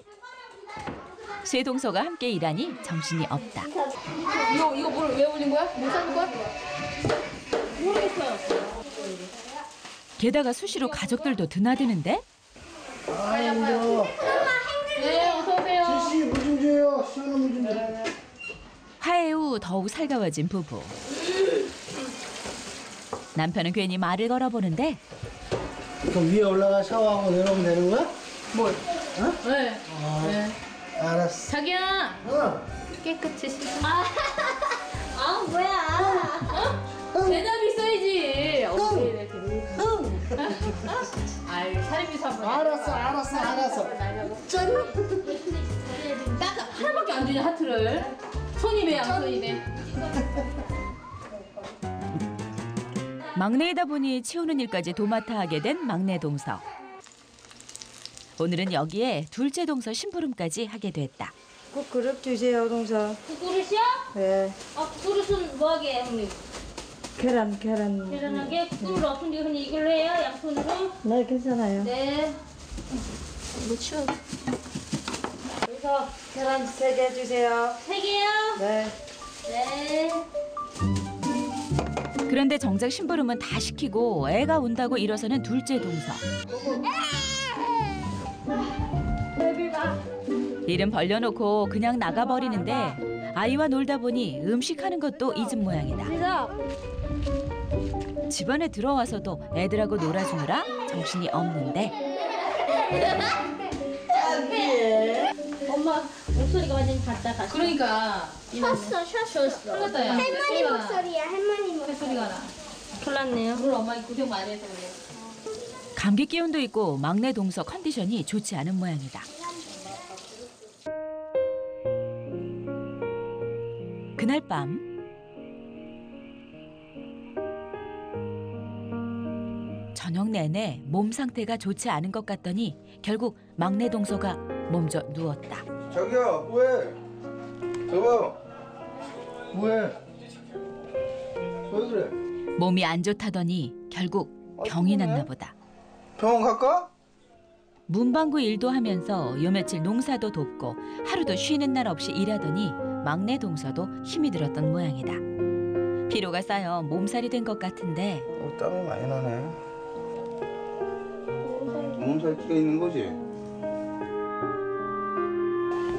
B: 세 동서가 함께 일하니 정신이 없다.
K: 이거 뭘 왜 올린 거야? 뭐 사는 거야?
J: 모르겠어요.
B: 게다가 수시로 가족들도 드나드는데?
L: 아, 힘들어.
K: 네, 어서 오세요.
L: 지씨, 물 좀 줘요. 시원한 물 좀 줘요.
B: 화해 후 더욱 살가워진 부부. 남편은 괜히 말을 걸어보는데
L: 그 위에 올라가 샤워하고 내려오면 되는 거야?
K: 뭘?
L: 어?
K: 네.
L: 네. 알았어.
K: 자기야. 깨끗이 씻어.
J: 뭐야?
K: 대답이 있어야지. 어떻게 아이 사람이 사람.
L: 알았어. 짠.
K: 딱 하나밖에 안 주냐 하트를. 손입에 양손입에.
B: 막내이다 보니 치우는 일까지 도맡아 하게 된 막내 동서. 오늘은 여기에 둘째 동서 심부름까지 하게 됐다.
N: 꼭 그릇 주세요, 동서.
J: 국그릇이요?
N: 네.
J: 국그릇은 뭐하게 형님?
N: 계란.
J: 계란하게 국그릇 없은데 흔히 이걸로 해요? 양손으로?
N: 네, 괜찮아요.
J: 네. 이거 치워.
N: 동서, 계란 3개 주세요.
J: 3개요?
N: 네.
J: 네.
B: 그런데 정작 심부름은 다 시키고 애가 온다고 일어서는 둘째 동서. 일은 벌려놓고 그냥 나가버리는데 아이와 놀다 보니 음식하는 것도 잊은 모양이다. 집안에 들어와서도 애들하고 놀아주느라 정신이 없는데
J: 엄마 목소리가 완전히 갔다 갔어.
K: 그러니까
J: 쉬었어.
K: 흘렀다 야.
J: 할머니 목소리야, 할머니 목소리.
K: 소리가 나.
J: 큰일 났네요.
K: 오늘 엄마 고생 많이 해서 그래.
B: 감기 기운도 있고 막내 동서 컨디션이 좋지 않은 모양이다. 그날 밤 저녁 내내 몸 상태가 좋지 않은 것 같더니 결국 막내 동서가 몸져 누웠다.
L: 자기야, 뭐해? 여보, 뭐해? 왜 그래?
B: 몸이 안 좋다더니 결국 병이 났나 보다.
L: 병원 갈까?
B: 문방구 일도 하면서 요 며칠 농사도 돕고 하루도 쉬는 날 없이 일하더니 막내 동서도 힘이 들었던 모양이다. 피로가 쌓여 몸살이 된 것 같은데
L: 땀이 많이 나네. 몸살기가 있는 거지?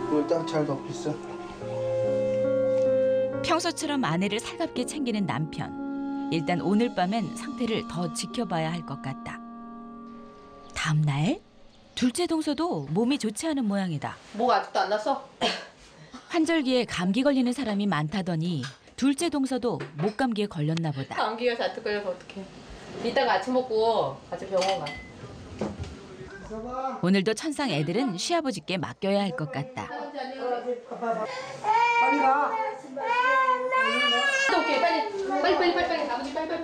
L: 그걸 딱 잘 덮였어.
B: 평소처럼 아내를 살갑게 챙기는 남편. 일단 오늘 밤엔 상태를 더 지켜봐야 할 것 같다. 다음 날 둘째 동서도 몸이 좋지 않은 모양이다.
K: 목 아직도 안 났어?
B: 환절기에 감기 걸리는 사람이 많다더니 둘째 동서도 목감기에 걸렸나 보다.
K: 감기가 잔뜩 걸려서 어떡해. 이따가 아침 먹고 같이 병원 가.
B: 오늘도 천상 애들은 시아버지께 맡겨야 할 것 같다.
L: 빨리 가.
K: 오케이 빨리 아버지 빨리.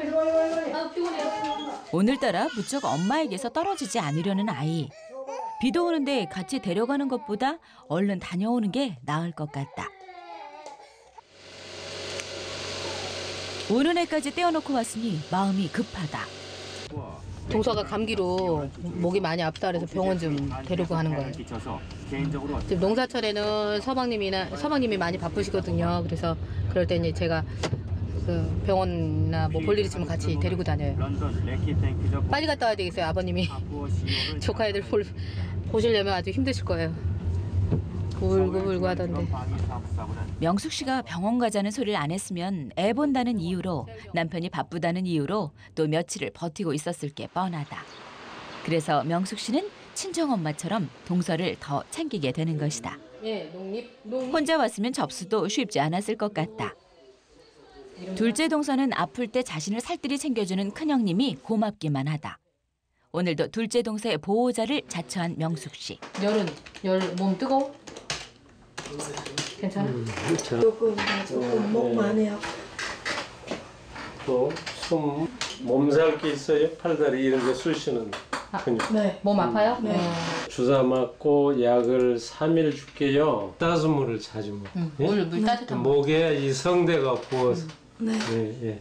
K: 아 피곤해.
B: 오늘따라 무척 엄마에게서 떨어지지 않으려는 아이. 비도 오는데 같이 데려가는 것보다 얼른 다녀오는 게 나을 것 같다. 오는 애까지 떼어놓고 왔으니 마음이 급하다.
K: 동서가 감기로 목이 많이 아프다 그래서 병원 좀 데리고 가는 거예요. 지금 농사철에는 서방님이 많이 바쁘시거든요. 그래서 그럴 때 이제 제가 그 병원이나 뭐 볼 일 있으면 같이 데리고 다녀요. 빨리 갔다 와야 되겠어요. 아버님이 조카 애들 보시려면 아주 힘드실 거예요. 울고 하던데.
B: 명숙 씨가 병원 가자는 소리를 안 했으면 애 본다는 이유로, 남편이 바쁘다는 이유로 또 며칠을 버티고 있었을 게 뻔하다. 그래서 명숙 씨는 친정엄마처럼 동서를 더 챙기게 되는 것이다.
K: 예, 농립.
B: 혼자 왔으면 접수도 쉽지 않았을 것 같다. 둘째 동서는 아플 때 자신을 살뜰히 챙겨주는 큰형님이 고맙기만 하다. 오늘도 둘째 동서의 보호자를 자처한 명숙 씨.
K: 열 몸 뜨거워? 괜찮아?
L: 조금
N: 목 많이 아파.
L: 또 숨 몸살기 있어요? 팔다리 이런 데 쑤시는 근육.
K: 네. 몸 아파요?
N: 네.
L: 주사 맞고 약을 3일 줄게요. 따뜻한 물을 자주 먹고. 예?
K: 물 따뜻한 물.
L: 목에 이 성대가 부어서.
N: 네.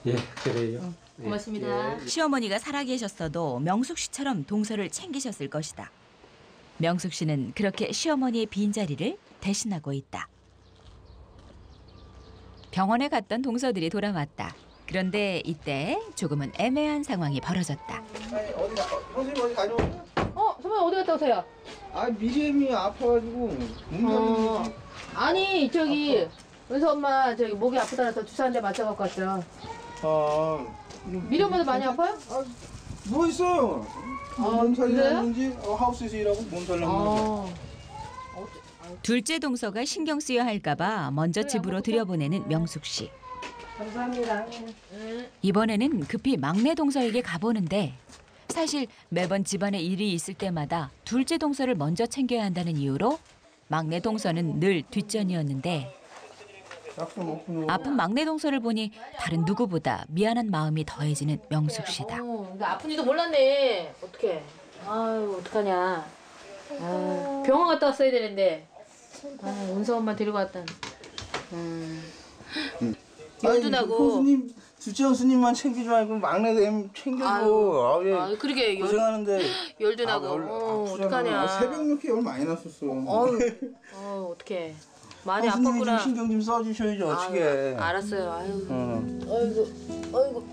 L: 예, 그래요.
K: 고맙습니다.
B: 시어머니가 살아계셨어도 명숙 씨처럼 동서를 챙기셨을 것이다. 명숙 씨는 그렇게 시어머니의 빈자리를 대신하고 있다. 병원에 갔던 동서들이 돌아왔다. 그런데 이때 조금은 애매한 상황이 벌어졌다.
O: 선생님 어디 다녀오세요?
K: 선배님 어디 갔다 오세요?
O: 아 미리엠이 아파가지고 몸살이
K: 아니 저기 은서 엄마 저기 목이 아프다라서 주사 한 대 맞춰갖고 왔죠. 미리 엄마도 많이 아파요?
O: 누워 있어요. 몸살이
K: 그래요?
O: 나는지 하우스에서 일하고 몸살 나는
B: 둘째 동서가 신경 쓰여 할까 봐 먼저 집으로 들여보내는 명숙 씨.
N: 감사합니다.
B: 이번에는 급히 막내 동서에게 가보는데 사실 매번 집안에 일이 있을 때마다 둘째 동서를 먼저 챙겨야 한다는 이유로 막내 동서는 늘 뒷전이었는데 아픈 막내 동서를 보니 다른 누구보다 미안한 마음이 더해지는 명숙 씨다.
K: 나 아픈지도 몰랐네. 어떡해. 아유 어떡하냐. 병원 갔다 왔어야 되는데. 은서 엄마 데리고 왔다. 열도 나고.
O: 형수님, 둘째 형수님만 챙기지 말고 막내도 엠 챙겨줘.
K: 그러게
O: 고생하는데.
K: 열도 나고. 어떡하냐.
O: 새벽 이렇게 열 많이 났었어.
K: 어떡해. 많이
O: 형수님이
K: 아팠구나.
O: 좀 신경 좀 써주셔야지 어떻게.
K: 알았어요. 아이고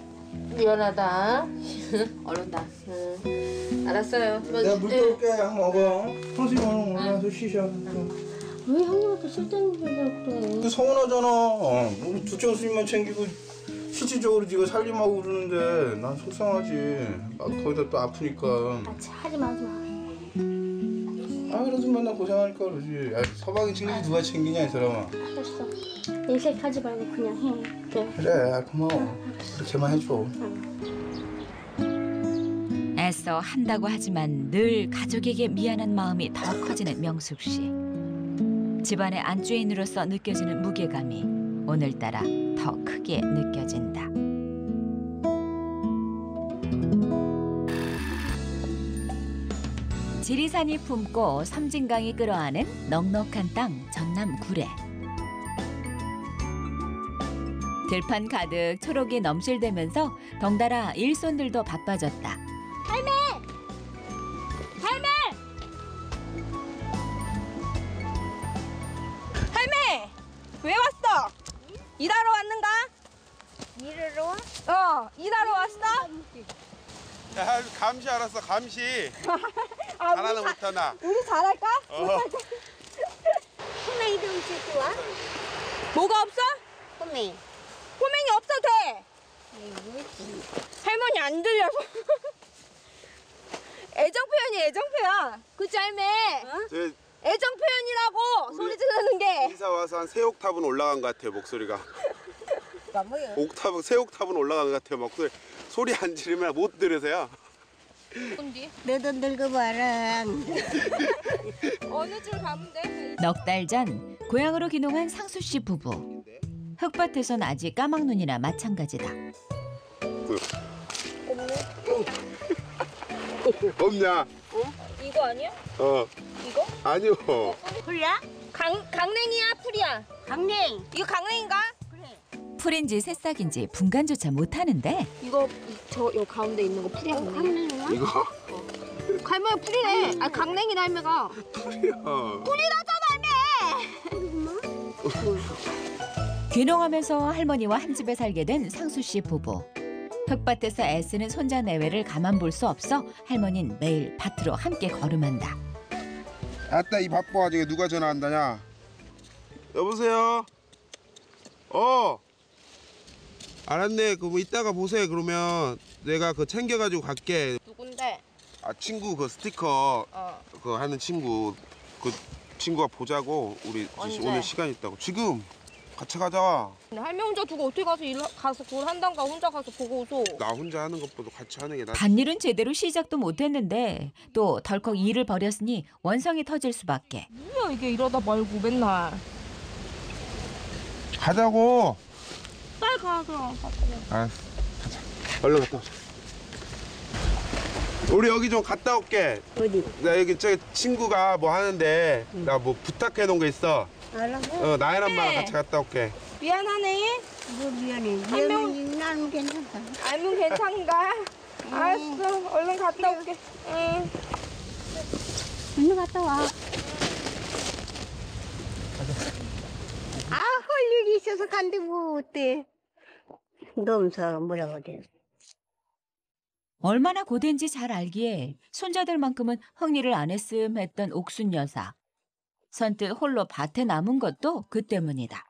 K: 미안하다. 얼른 나. 알았어요.
O: 내가 물 떠올게. 약 먹어. 형수님 오늘 올라와서 쉬셔.
N: 왜 형님한테 쓸데없는 소리를 그래?
O: 그 서운하잖아. 우리 둘째 형수님만 챙기고 실질적으로 네가 살림하고 그러는데 난 속상하지. 거기다 또 아프니까.
N: 하지 마.
O: 그래도 맨날 고생하니까 그러지. 서방이 챙기지 누가 챙기냐 이 사람아.
N: 알았어. 인색하지 말고 그냥 해.
O: 그래 고마워. 그렇게만 해줘.
B: 애써 한다고 하지만 늘 가족에게 미안한 마음이 더 커지는 명숙 씨. 집안의 안주인으로서 느껴지는 무게감이 오늘따라 더 크게 느껴진다. 지리산이 품고 섬진강이 끌어안은 넉넉한 땅 전남 구례. 들판 가득 초록이 넘실대면서 덩달아 일손들도 바빠졌다.
J: 할매!
P: 할매! 왜 왔어? 일하러 왔는가?
J: 일하러 와?
P: 일하러 왔어?
A: 야, 감시 알았어, 감시. 하나는 못하나.
P: 우리 잘할까?
J: 호맹이 좀 주고 와.
P: 뭐가 없어?
J: 호맹.
P: 호맹이 없어도 돼. 할머니 안 들려서. 애정 표현이 애정 표현. 그치 할매? 애정 표현이라고 소리 지르는 게.
A: 이사 와서 한 3옥탑은 올라간 것 같아요, 목소리가. 세 옥탑은 올라간 것 같아요, 목소리. 소리 안 지르면 못 들으세요.
J: 너도 늙어봐라.
P: 어느 줄 가면 돼?
B: 넉 달 전 고향으로 귀농한 상수 씨 부부. 흙밭에선 아직 까막눈이나 마찬가지다.
A: 없냐?
P: 이거 아니야? 이거?
A: 아니요.
P: 풀이야? 강냉이야, 풀이야?
J: 강냉.
P: 이거 강냉인가?
B: 풀인지 새싹인지 분간조차 못하는데
P: 이거 요 가운데 있는 거 풀이야, 강냉이야?
A: 이거?
P: 할머니 풀이네. 강냉이 할매가.
A: 풀이야.
P: 풀이라잖아, 할매.
B: 귀농하면서 할머니와 한 집에 살게 된 상수 씨 부부. 흙밭에서 애쓰는 손자 내외를 가만 볼 수 없어 할머니는 매일 밭으로 함께 걸음한다.
Q: 아따 이 바빠가지고 누가 전화한다냐? 여보세요? 알았네. 그 뭐 이따가 보세요. 그러면 내가 그 챙겨가지고 갈게.
P: 누군데?
Q: 아 친구 그 스티커 그 하는 친구 그 친구가 보자고 우리
P: 언제?
Q: 오늘 시간 있다고. 지금 같이 가자.
P: 할매 혼자 두고 어떻게 가서 그걸 한단가 혼자 가서 보고 오소.
Q: 나 혼자 하는 것보다 같이 하는 게 낫지.
B: 밭일은 제대로 시작도 못했는데 또 덜컥 일을 벌였으니 원성이 터질 수밖에.
P: 뭐야 이게 이러다 말고 맨날.
Q: 가자고.
P: 빨리 가 그럼.
Q: 알았어. 가자. 얼른 갔다 오자. 우리 여기 좀 갔다 올게.
N: 어디?
Q: 나 여기 저기 친구가 뭐 하는데 나 뭐 부탁해 놓은 거 있어.
N: 알았어.
Q: 나연 엄마랑 같이 갔다 올게.
P: 미안하네.
N: 뭐 미안해.
P: 한명
N: 나는 괜찮다.
P: 알면 괜찮은가? 알았어. 얼른 갔다 올게. 응.
N: 얼른 갔다 와. 할 일이 있어서 간대 뭐 어때? 너무서 뭐라고 그래.
B: 얼마나 고된지 잘 알기에 손자들만큼은 흥리를 안 했음 했던 옥순 여사. 선뜻 홀로 밭에 남은 것도 그 때문이다.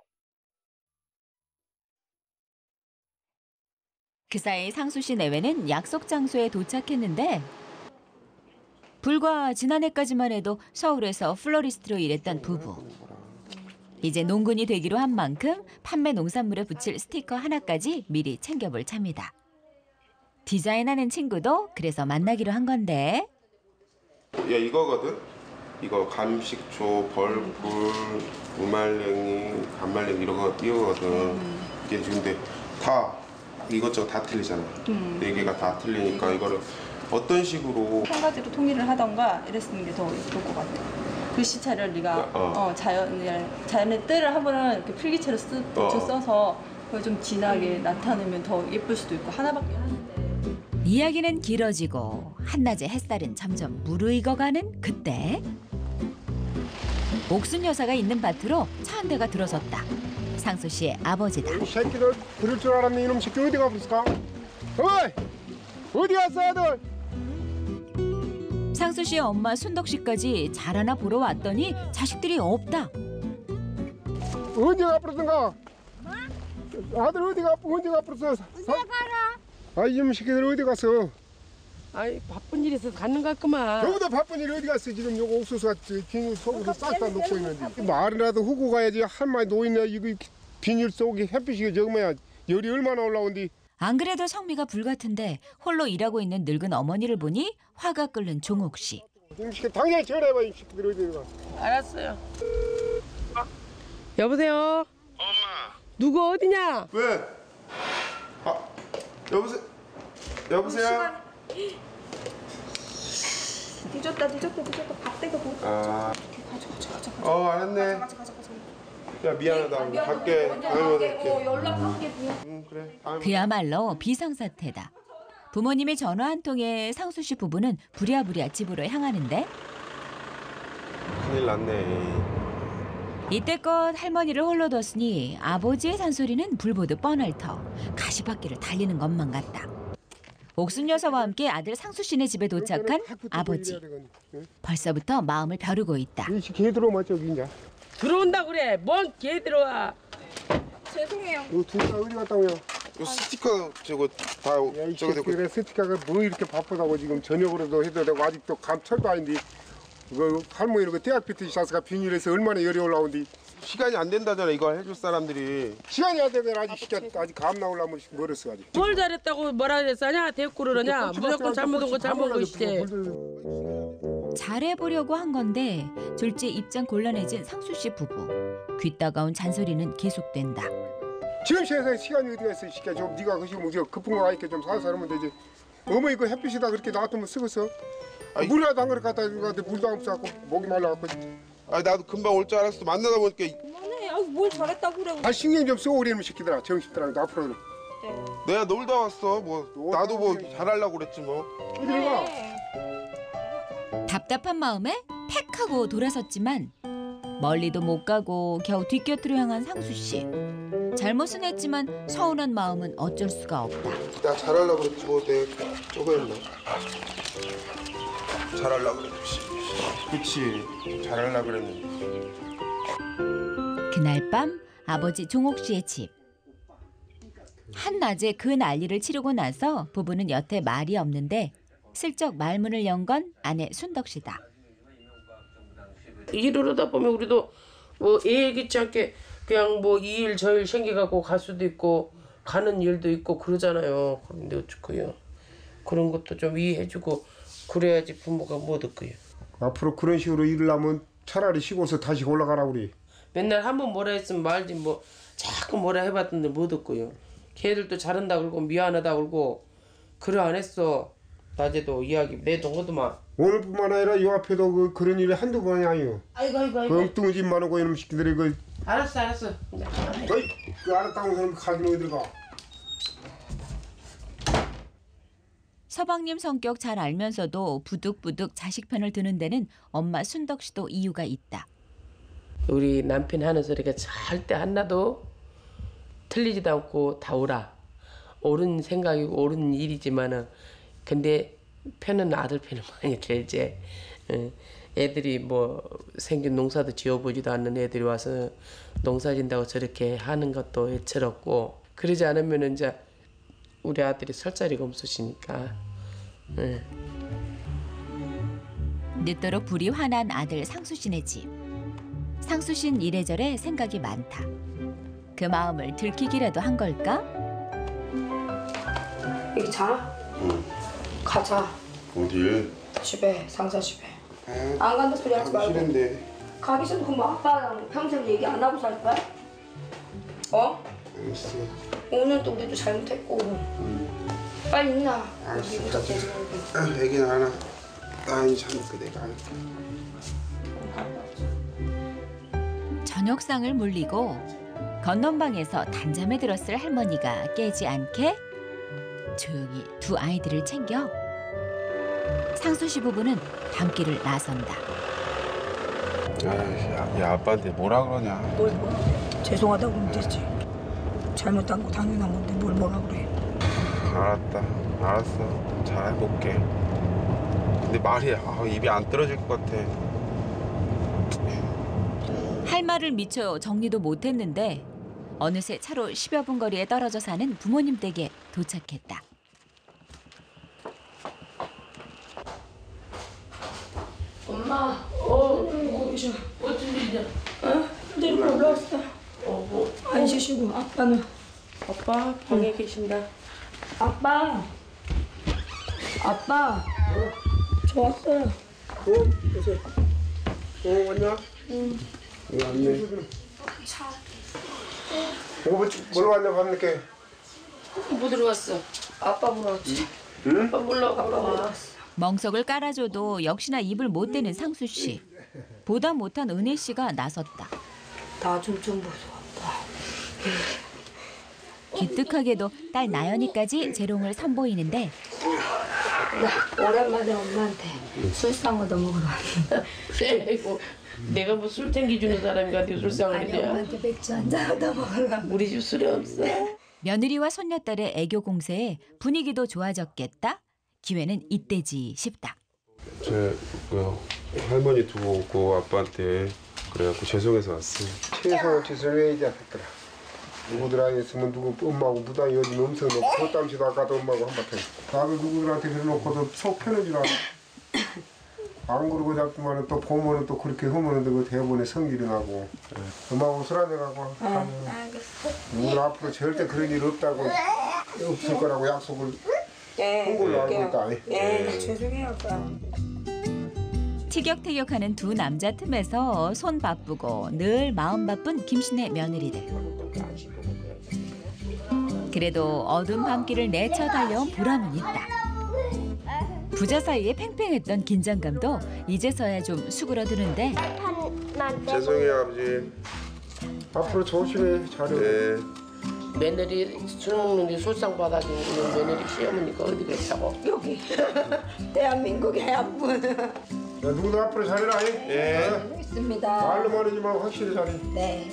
B: 그 사이 상수 씨 내외는 약속 장소에 도착했는데 불과 지난해까지만 해도 서울에서 플로리스트로 일했던 부부. 이제 농군이 되기로 한 만큼 판매 농산물에 붙일 스티커 하나까지 미리 챙겨볼 참이다. 디자인하는 친구도 그래서 만나기로 한 건데.
Q: 야 이거거든. 이거 감식초, 벌꿀, 무말랭이, 간말랭이 이거거든. 이게 근데 다 이것저것 다 틀리잖아. 네 개가 다 틀리니까 이거를 어떤 식으로
R: 한 가지로 통일을 하던가 이랬는 게 더 예쁠 것 같아. 글씨체를 네가 자연의 때를 한 번은 이렇게 필기체로 써서 그걸 좀 진하게 나타내면 더 예쁠 수도 있고 하나밖에 하는데.
B: 이야기는 길어지고 한낮의 햇살은 점점 무르익어가는 그때 옥순 여사가 있는 밭으로 차 한 대가 들어섰다. 상수 씨의 아버지다.
S: 이 새끼들 그럴 줄 알았네. 이놈 새끼 어디 가버렸을까? 어이! 어디 갔어 아들?
B: 상수 씨의 엄마 순덕 씨까지 잘 하나 보러 왔더니 자식들이 없다.
S: 언제 가버렸던가? 아들 언제 가버렸어?
N: 언제 가라?
S: 아 이놈 새끼들 어디 갔어?
T: 아이 바쁜 일이 있어서 가는 것 같구만.
S: 여기다 바쁜 일이 어디 갔어? 지금 요거 옥수수가 비닐 속으로 싹 다 놓고 있는데 말이라도 후고 가야지. 한 마리 놓이네. 이거 비닐 속에 햇빛이 저거 뭐야 열이 얼마나 올라온디.
B: 안 그래도 성미가 불같은데 홀로 일하고 있는 늙은 어머니를 보니 화가 끓는 종옥 씨.
S: 이 새끼 당연히 전화해봐. 이 새끼들 어디 가.
T: 알았어요. 여보세요.
Q: 엄마.
T: 누구 어디냐?
Q: 왜? 여보세요?
P: 늦었다. 밥 떼고 뭐.
Q: 가자. 알았네.
P: 가자.
Q: 야 미안하다. 갈게. 다음에 갈게.
P: 연락할게.
Q: 응 그래. 다음에.
B: 그야말로 비상사태다. 부모님의 전화 한 통에 상수 씨 부부는 부랴부랴 집으로 향하는데
Q: 큰일 났네.
B: 이때껏 할머니를 홀로 뒀으니 아버지의 잔소리는 불보듯 뻔할 터 가시밭길을 달리는 것만 같다. 옥순 여사와 함께 아들 상수 씨네 집에 도착한 아버지. 벌써부터 마음을 벼르고 있다.
S: 개 들어오면 저기 이제.
T: 들어온다 그래. 뭔 개 들어와.
P: 죄송해요.
S: 이거 둘다 어디 갔다 오냐?
Q: 이 스티커 저거 다 저거 되고.
S: 그래 스티커가 뭐 이렇게 바쁘다고 지금 저녁으로도 해도 되고 아직도 감철도 아닌데 이거 할머니는 그 대학비트 샤스가 비닐에서 얼마나 열이 올라온디.
Q: 시간이 안 된다잖아. 이걸 해줄 사람들이.
S: 시간이 안 되면 아직 감 나오려면 멀었어 아직.
T: 뭘 잘했다고 뭐라 그랬어냐? 대꾸를 하냐? 무조건 잘못한 거 잘못한 것이지.
B: 잘해보려고 한 건데 졸지에 입장 곤란해진 상수 씨 부부. 귀 따가운 잔소리는 계속된다.
S: 지금 세상에 시간이 어디가 있어. 시켜 좀 네가 그 지금 급한 거 아니까 좀 사서 하면 되지. 어머니 그 햇빛이다 그렇게 놔두면 썩었어. 물이라도 한 그릇 갖다 주고 물도 안 써갖고 목이 말라갖고.
Q: 나도 금방 올 줄 알았어. 만나다 보니까.
P: 그만해. 뭘 잘했다고 그래.
S: 신경 좀 써. 우리 이놈 새끼들아. 정신들아. 앞으로는.
Q: 내가 놀다 왔어. 뭐 나도 뭐 잘하려고 그랬지 뭐.
S: 어디를 가?
B: 답답한 마음에 팩 하고 돌아섰지만 멀리도 못 가고 겨우 뒷곁으로 향한 상수 씨. 잘못은 했지만 서운한 마음은 어쩔 수가 없다.
S: 나 잘하려고 그랬지 뭐 내가 저거 했나.
Q: 잘하려고 그랬지.
S: 그치 잘하려고 그랬는데.
B: 그날 밤 아버지 종옥 씨의 집. 한낮에 그 난리를 치르고 나서 부부는 여태 말이 없는데 슬쩍 말문을 연 건 아내 순덕 씨다.
T: 일을 하다 보면 우리도 뭐 예기치 않게 그냥 뭐 이 일 저 일 생겨갖고 갈 수도 있고 가는 일도 있고 그러잖아요. 그런데 어쩌고요. 그런 것도 좀 이해해주고 그래야지 부모가 못 얻고요.
S: 앞으로 그런 식으로 일을 하면 차라리 쉬고서 다시 올라가라 우리.
T: 맨날 한번 뭐라 했으면 말지 뭐 자꾸 뭐라 해봤던데 못 얻고요. 걔들도 잘한다 그러고 미안하다 그러고 그래 안 했어. 낮에도 이야기 내동거더만.
S: 오늘뿐만 아니라 요 앞에도 그런 일이 한두 번이 아니요.
T: 아이고.
S: 그 엉뚱한 짓 많은 거 이놈 새끼들이 그.
T: 알았어.
S: 어이 그 알았다고 사람 가긴 어디 들어가.
B: 서방님 성격 잘 알면서도 부득부득 자식 편을 드는 데는 엄마 순덕 씨도 이유가 있다.
T: 우리 남편 하는 소리가 절대 하나도 틀리지도 않고 다 옳은 생각이고 옳은 일이지만은 근데 편은 아들 편은 많이 들지. 애들이 뭐 생긴 농사도 지어보지도 않는 애들이 와서 농사 진다고 저렇게 하는 것도 애처롭고 그러지 않으면 이제 우리 아들이 설 자리가 없으시니까.
B: 늦도록 불이 화난 아들 상수 씨네 집. 상수 씨는 이래저래 생각이 많다. 그 마음을 들키기라도 한 걸까?
P: 여기 자.
Q: 응.
P: 가자.
Q: 어디?
P: 집에 상사 집에. 안 간다 소리 하지 말고.
Q: 싫은데.
P: 가기 싫으면 그럼 아빠랑 평생 얘기 안 하고 살 거야? 어?
Q: 알았어.
P: 오늘 또 우리도 잘못했고. 빨리 있나?
Q: 알았어.
P: 무섭게 지금.
Q: 애기는 하나. 나 이제 잠깐 내가 할게.
B: 저녁상을 물리고 건넌방에서 단잠에 들었을 할머니가 깨지 않게 조용히 두 아이들을 챙겨 상수 씨 부부는 밤길을 나선다.
Q: 야 아빠한테 뭐라 그러냐.
P: 뭘 죄송하다고 그러면 되지. 잘못한 거 당연한 건데 뭘 뭐라 그래.
Q: 알았다. 알았어. 잘해볼게. 근데 말이 입이 안 떨어질 것 같아.
B: 할 말을 미처 정리도 못했는데 어느새 차로 10여 분 거리에 떨어져 사는 부모님 댁에 도착했다.
P: 엄마, 누구 계셔?
T: 어쩐 일이냐?
P: 내리고 올라왔어. 안 쉬시고 아빠는?
T: 아빠 방에 계신다.
P: 아빠, 저 왔어요.
S: 왔냐?
P: 응.
S: 왔네. 뭘 왔냐 밤늦게?
T: 뭐 들어왔어?
P: 아빠 보러 왔지.
S: 응?
T: 아빠 몰라.
P: 아빠 왔어.
B: 멍석을 깔아줘도 역시나 입을 못 대는 상수 씨. 보다 못한 은혜 씨가 나섰다.
P: 나 좀 무서웠다.
B: 기특하게도 딸 나연이까지 재롱을 선보이는데
P: 나 오랜만에 엄마한테 술상 얻어 먹으러 왔는데.
T: 아이고, 내가 뭐 술 챙겨주는 사람인가 네 술상을
P: 아니
T: 했냐?
P: 엄마한테 맥주 한잔 얻어 먹으려고.
T: 우리 집 술이 없어.
B: 며느리와 손녀딸의 애교 공세에 분위기도 좋아졌겠다. 기회는 이때지 싶다.
Q: 제 할머니 두고 오고 아빠한테 그래갖고 죄송해서 왔어.
S: 최소 죄송해야지 했더라. 누구들 안 있으면 누구 엄마하고 무당이 어디 엄청 놓고 땀치도 아까도 엄마하고 한바탕. 나도 누구들한테 그래놓고도 속 편한 줄 알아. 안 그러고 자꾸만은 또 보면은 또 그렇게 하면은 그 대본에 성질이 나고. 엄마하고 술 한잔 하고.
P: 알겠어.
S: 누구들 앞으로 절대 그런 일 없다고 없을 거라고 약속을 한 걸로 알고 있다.
P: 죄송해요 아빠.
B: 티격태격하는 두 남자 틈에서 손 바쁘고 늘 마음 바쁜 김씨네 며느리들. 그래도 어두운 밤길을 내쳐 달려온 보람은 있다. 부자 사이에 팽팽했던 긴장감도 이제서야 좀 수그러드는데.
Q: 죄송해요 아버지.
S: 앞으로 조심해. 잘해.
T: 며느리 술 먹는데 술상 받아주는 며느리 시어머니가 어디 그렇다고?
P: 여기 대한민국의 한 분.
S: 누구도 앞으로 잘해라.
Q: 예.
P: 있습니다.
S: 말로 말하지 말고 확실히 잘해.
P: 네.